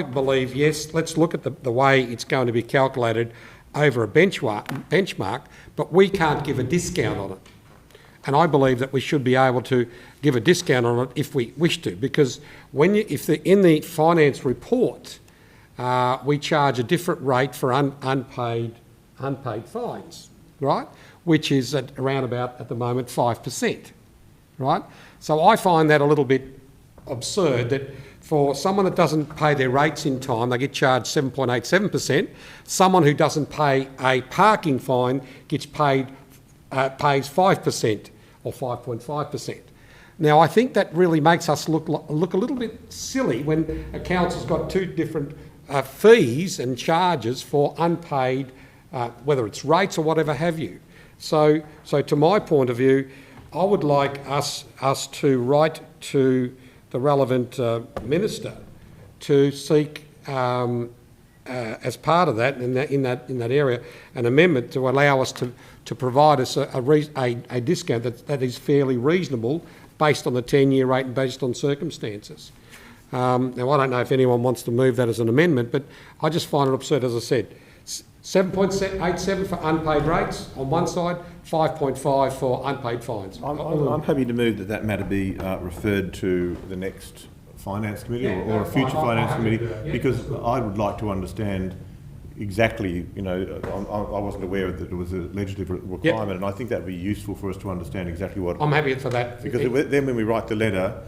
believe, yes, let's look at the way it's going to be calculated over a benchmark, but we can't give a discount on it. And I believe that we should be able to give a discount on it if we wish to, because in the finance report, we charge a different rate for unpaid fines, right? Which is at around about, at the moment, 5%, right? So I find that a little bit absurd that for someone that doesn't pay their rates in time, they get charged 7.87%. Someone who doesn't pay a parking fine pays 5% or 5.5%. Now, I think that really makes us look a little bit silly when a council's got two different fees and charges for unpaid, whether it's rates or whatever have you. So to my point of view, I would like us to write to the relevant minister to seek, as part of that in that area, an amendment to allow us to provide us a discount that is fairly reasonable based on the 10-year rate and based on circumstances. Now, I don't know if anyone wants to move that as an amendment, but I just find it absurd, as I said. 7.87 for unpaid rates on one side, 5.5 for unpaid fines. I'm happy to move that matter be referred to the next Finance Committee or a future Finance Committee, because I would like to understand exactly, I wasn't aware that it was a legislative requirement, and I think that would be useful for us to understand exactly what... I'm happy for that. Because then when we write the letter,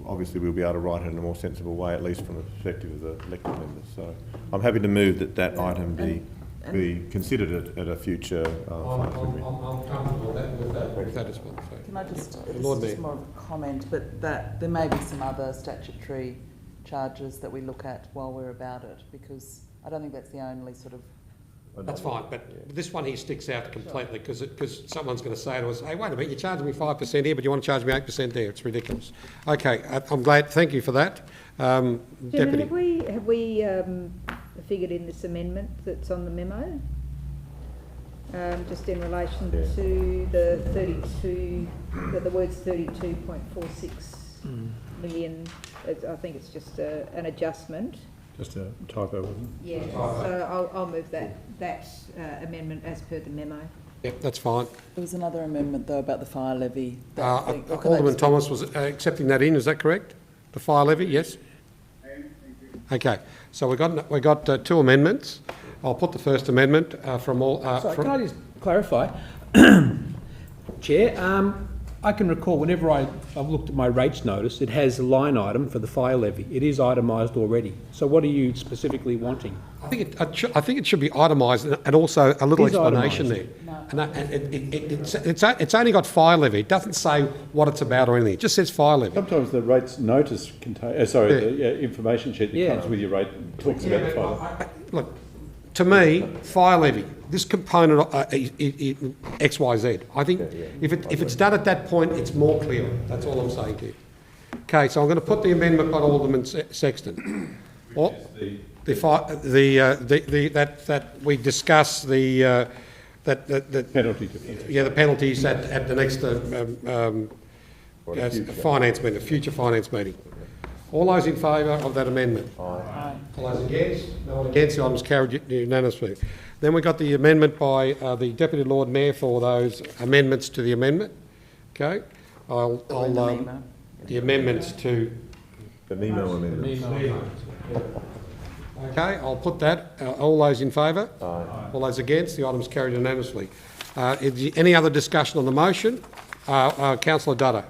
obviously we'll be able to write it in a more sensible way, at least from the perspective of the elected members. So I'm happy to move that item be considered at a future Finance Committee. I'm comfortable with that as well. So. Can I just more of a comment, but that there may be some other statutory charges that we look at while we're about it, because I don't think that's the only sort of... That's fine, but this one here sticks out completely because someone's going to say to us, hey, wait a minute, you're charging me 5% here, but you want to charge me 8% there. It's ridiculous. Okay, I'm glad. Thank you for that. Deputy. Have we figured in this amendment that's on the memo? Just in relation to the 32, the words 32.46 million. I think it's just an adjustment. Just a typo, wasn't it? Yeah, so I'll move that amendment as per the memo. Yep, that's fine. There was another amendment, though, about the fire levy. Alderman Thomas was accepting that in, is that correct? The fire levy, yes? Okay, so we got two amendments. I'll put the first amendment from all... Can I just clarify? Chair, I can recall whenever I've looked at my rates notice, it has a line item for the fire levy. It is itemised already. So what are you specifically wanting? I think it should be itemised and also a little explanation there. No. And it's only got fire levy. It doesn't say what it's about or anything. It just says fire levy. Sometimes the rates notice the information sheet that comes with your rate talks about the fire. Look, to me, fire levy, this component X, Y, Z. I think if it's done at that point, it's more clear. That's all I'm saying to you. Okay, so I'm going to put the amendment by Alderman Sexton. What? That we discuss the penalty. Yeah, the penalties at the next finance meeting, the future finance meeting. All those in favour of that amendment? Aye. All those against? No one against. The item's carried unanimously. Then we got the amendment by the Deputy Lord Mayor for those amendments to the amendment. Okay, the amendments to the NEMO amendments. Okay, I'll put that. All those in favour? Aye. All those against? The item's carried unanimously. Any other discussion on the motion? Councillor Dudder.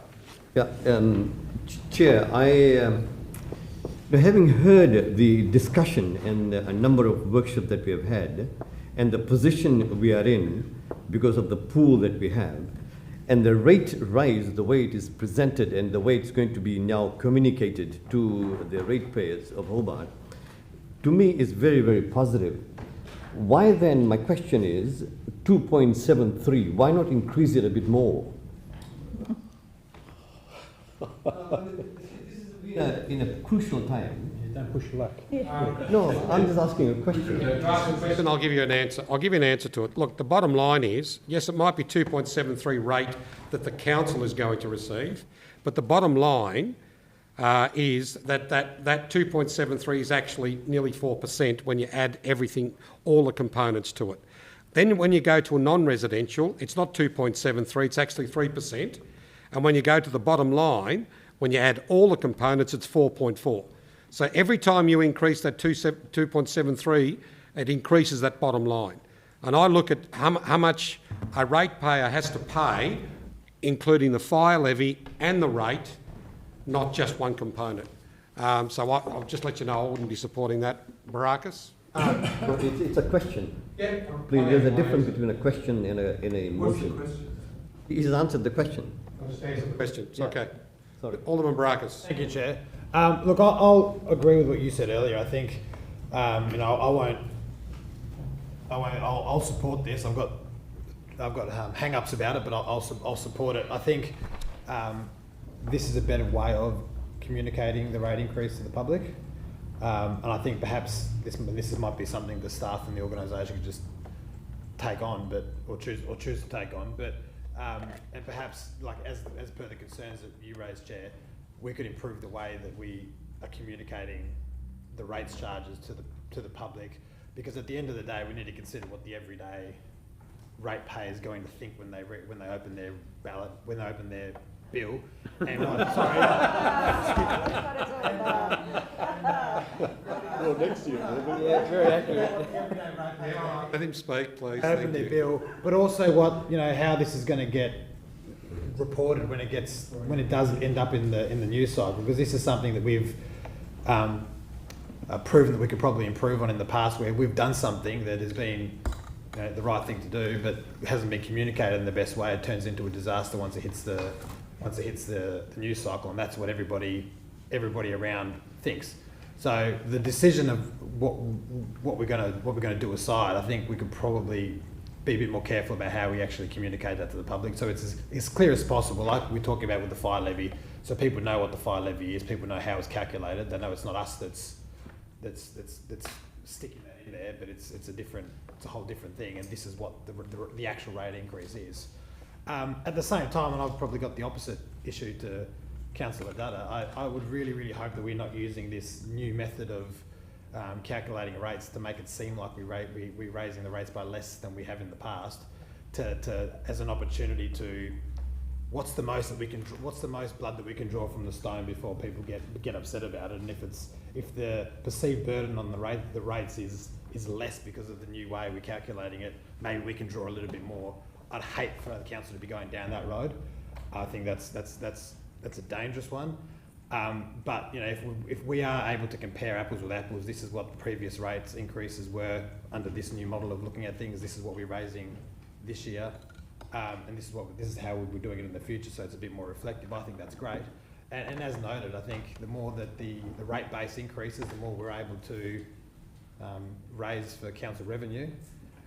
Yeah, Chair, having heard the discussion and a number of workshops that we have had, and the position we are in because of the pool that we have, and the rate rise, the way it is presented and the way it's going to be now communicated to the ratepayers of Hobart, to me is very, very positive. Why then, my question is, 2.73, why not increase it a bit more? This is in a crucial time. Don't push your luck. No, I'm just asking a question. I'll give you an answer. I'll give you an answer to it. Look, the bottom line is, yes, it might be 2.73 rate that the council is going to receive, but the bottom line is that 2.73 is actually nearly 4% when you add everything, all the components to it. Then when you go to a non-residential, it's not 2.73, it's actually 3%. And when you go to the bottom line, when you add all the components, it's 4.4. So every time you increase that 2.73, it increases that bottom line. And I look at how much a ratepayer has to pay, including the fire levy and the rate, not just one component. So I'll just let you know I wouldn't be supporting that. Barakis? It's a question. Yeah. Please, there's a difference between a question and a motion. What's the question? He's answered the question. I'll just answer the question. It's okay. Sorry. Alderman Barakis. Thank you, Chair. Look, I'll agree with what you said earlier. I think, I'll support this. I've got hang-ups about it, but I'll support it. I think this is a better way of communicating the rate increase to the public, and I think perhaps this might be something the staff and the organisation could just take on, or choose to take on, but. And perhaps, like as per the concerns that you raised, Chair, we could improve the way that we are communicating the rates charges to the public, because at the end of the day, we need to consider what the everyday ratepayer is going to think when they open their ballot, when they open their bill. And Well, next year, yeah, very accurate. Let him speak, please. Open their bill, but also how this is going to get reported when it does end up in the news cycle, because this is something that we've proven that we could probably improve on in the past, where we've done something that has been the right thing to do, but hasn't been communicated in the best way. It turns into a disaster once it hits the news cycle, and that's what everybody around thinks. So the decision of what we're going to do aside, I think we could probably be a bit more careful about how we actually communicate that to the public. So it's as clear as possible, like we're talking about with the fire levy. So people know what the fire levy is. People know how it's calculated. They know it's not us that's sticking that in there, but it's a whole different thing. And this is what the actual rate increase is. At the same time, and I've probably got the opposite issue to Councillor Dudder, I would really, really hope that we're not using this new method of calculating rates to make it seem like we're raising the rates by less than we have in the past, as an opportunity to what's the most blood that we can draw from the stone before people get upset about it, and if the perceived burden on the rates is less because of the new way we're calculating it, maybe we can draw a little bit more. I'd hate for the council to be going down that road. I think that's a dangerous one. But if we are able to compare apples with apples, this is what the previous rates increases were under this new model of looking at things. This is what we're raising this year, and this is how we're doing it in the future. So it's a bit more reflective. I think that's great. And as noted, I think the more that the rate base increases, the more we're able to raise for council revenue,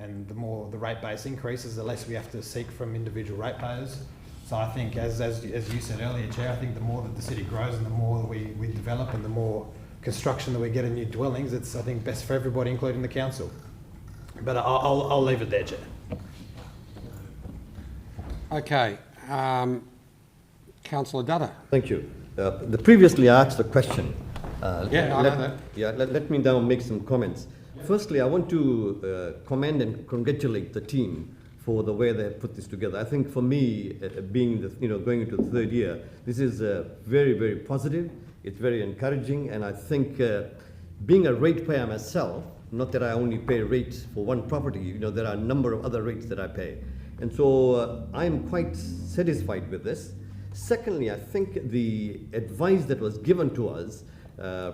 and the more the rate base increases, the less we have to seek from individual ratepayers. So I think, as you said earlier, Chair, I think the more that the city grows and the more that we develop and the more construction that we get in new dwellings, it's, I think, best for everybody, including the council. But I'll leave it there, Chair. Okay. Councillor Dutta. Thank you. Previously I asked a question. I know that. Yeah, let me now make some comments. Firstly, I want to commend and congratulate the team for the way they have put this together. I think for me, being going into the third year, this is very, very positive. It's very encouraging, and I think being a ratepayer myself, not that I only pay rates for one property, there are a number of other rates that I pay. And so I'm quite satisfied with this. Secondly, I think the advice that was given to us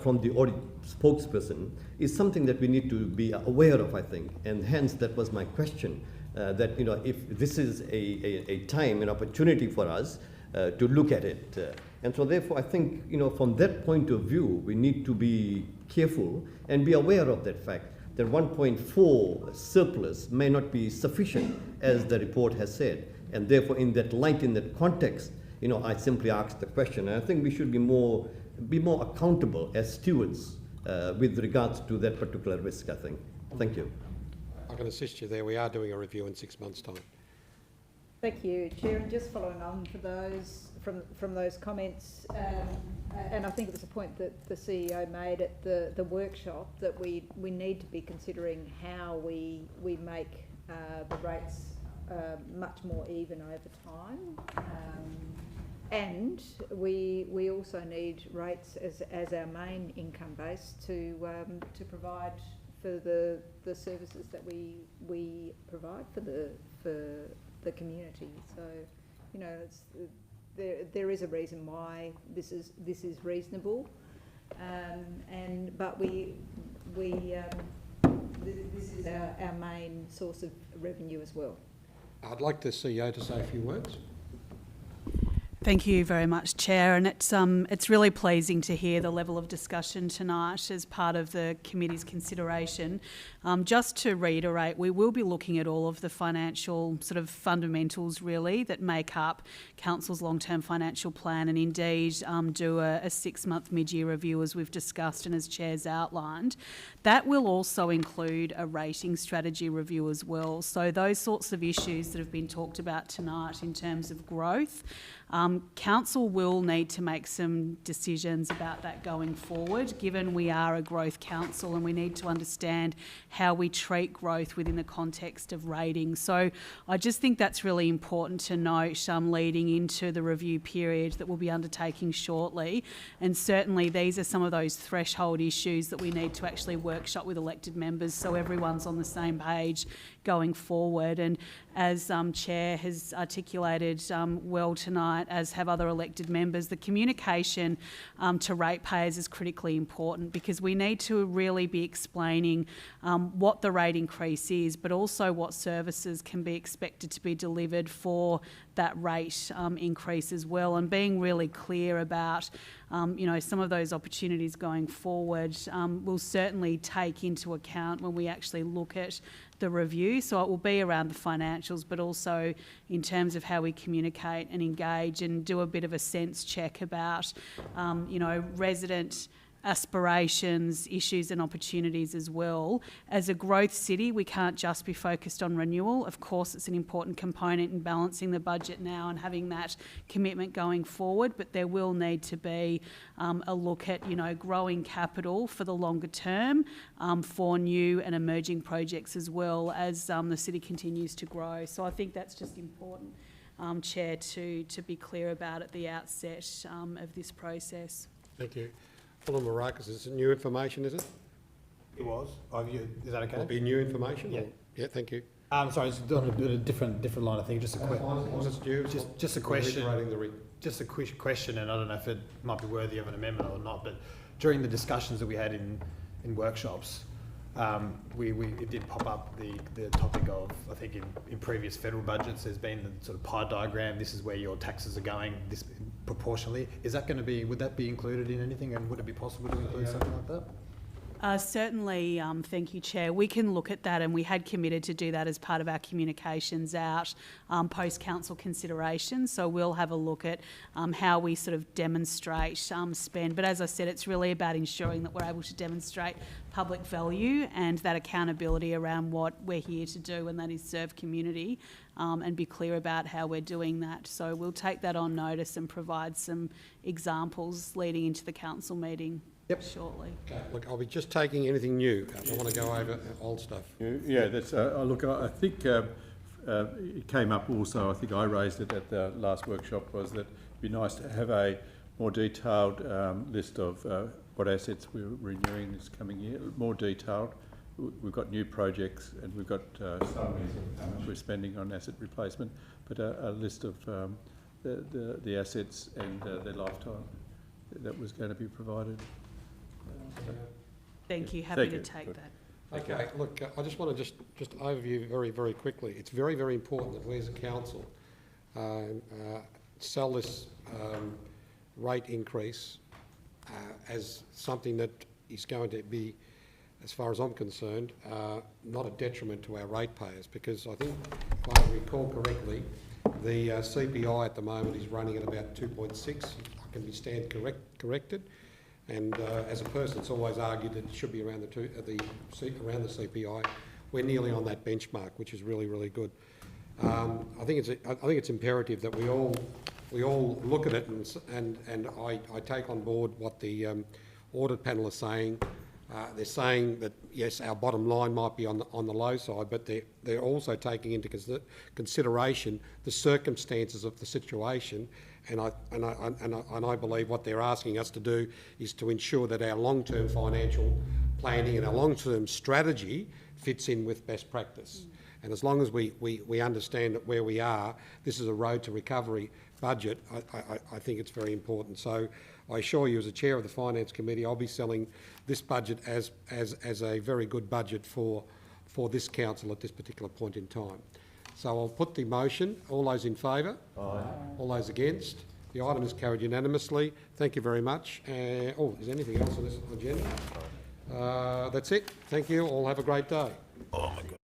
from the audit spokesperson is something that we need to be aware of, I think, and hence that was my question, that if this is a time, an opportunity for us to look at it. And so therefore I think, from that point of view, we need to be careful and be aware of that fact, that 1.4 surplus may not be sufficient, as the report has said. And therefore, in that light, in that context, I simply asked the question. And I think we should be more accountable as stewards with regards to that particular risk, I think. Thank you. I can assist you there. We are doing a review in 6 months' time. Thank you, Chair. And just following on for those from those comments, and I think it was a point that the CEO made at the workshop, that we need to be considering how we make the rates much more even over time. And we also need rates as our main income base to provide for the services that we provide for the community. So, it's, there is a reason why this is reasonable, but this is our main source of revenue as well. I'd like the CEO to say a few words. Thank you very much, Chair, and it's really pleasing to hear the level of discussion tonight as part of the committee's consideration. Just to reiterate, we will be looking at all of the financial sort of fundamentals really that make up Council's long-term financial plan, and indeed do a 6-month mid-year review as we've discussed and as Chair's outlined. That will also include a rating strategy review as well. So those sorts of issues that have been talked about tonight in terms of growth, Council will need to make some decisions about that going forward, given we are a growth council and we need to understand how we treat growth within the context of rating. So I just think that's really important to note leading into the review period that we'll be undertaking shortly. And certainly these are some of those threshold issues that we need to actually workshop with elected members so everyone's on the same page going forward. And as Chair has articulated well tonight, as have other elected members, the communication to ratepayers is critically important, because we need to really be explaining what the rate increase is, but also what services can be expected to be delivered for that rate increase as well, and being really clear about some of those opportunities going forward will certainly take into account when we actually look at the review. So it will be around the financials, but also in terms of how we communicate and engage and do a bit of a sense check about, resident aspirations, issues and opportunities as well. As a growth city, we can't just be focused on renewal. Of course, it's an important component in balancing the budget now and having that commitment going forward, but there will need to be a look at, growing capital for the longer term for new and emerging projects as well as the city continues to grow. So I think that's just important, Chair, to be clear about at the outset of this process. Thank you. Fulham Marakis, is it new information, is it? It was. Is that okay? Will it be new information? Yeah. Yeah, thank you. Sorry, it's on a different line of thing. Just a quick. Just a question. Just a quick question, and I don't know if it might be worthy of an amendment or not. But during the discussions that we had in workshops, it did pop up the topic of, I think in previous federal budgets, there's been the sort of pie diagram. This is where your taxes are going. This proportionally. Is that going to be? Would that be included in anything? And would it be possible to include something like that? Certainly, thank you, Chair. We can look at that, and we had committed to do that as part of our communications out post-council consideration. So we'll have a look at how we sort of demonstrate spend. But as I said, it's really about ensuring that we're able to demonstrate public value and that accountability around what we're here to do, and that is serve community, and be clear about how we're doing that. So we'll take that on notice and provide some examples leading into the council meeting. Shortly. Okay, look, I'll be just taking anything new. I don't want to go over old stuff. Yeah, that's, look, I think it came up also, I think I raised it at the last workshop, was that it'd be nice to have a more detailed list of what assets we're renewing this coming year, more detailed. We've got new projects and we've got summaries of how much we're spending on asset replacement, but a list of the assets and their lifetime that was going to be provided. Thank you. Happy to take that. Okay, look, I just want to just overview very, very quickly. It's very, very important that we as a council sell this rate increase as something that is going to be, as far as I'm concerned, not a detriment to our ratepayers, because I think, if I recall correctly, the CPI at the moment is running at about 2.6. I can be corrected. And as a person that's always argued that it should be around around the CPI, we're nearly on that benchmark, which is really, really good. I think it's imperative that we all look at it, and I take on board what the audit panel are saying. They're saying that yes, our bottom line might be on the low side, but they're also taking into consideration the circumstances of the situation. And I believe what they're asking us to do is to ensure that our long-term financial planning and our long-term strategy fits in with best practice. And as long as we understand that where we are, this is a road to recovery budget, I think it's very important. So I assure you, as a chair of the Finance Committee, I'll be selling this budget as a very good budget for this council at this particular point in time. So I'll put the motion. All those in favour? Aye. All those against? The item is carried unanimously. Thank you very much. Is there anything else on this agenda? That's it. Thank you. All have a great day. Oh my God.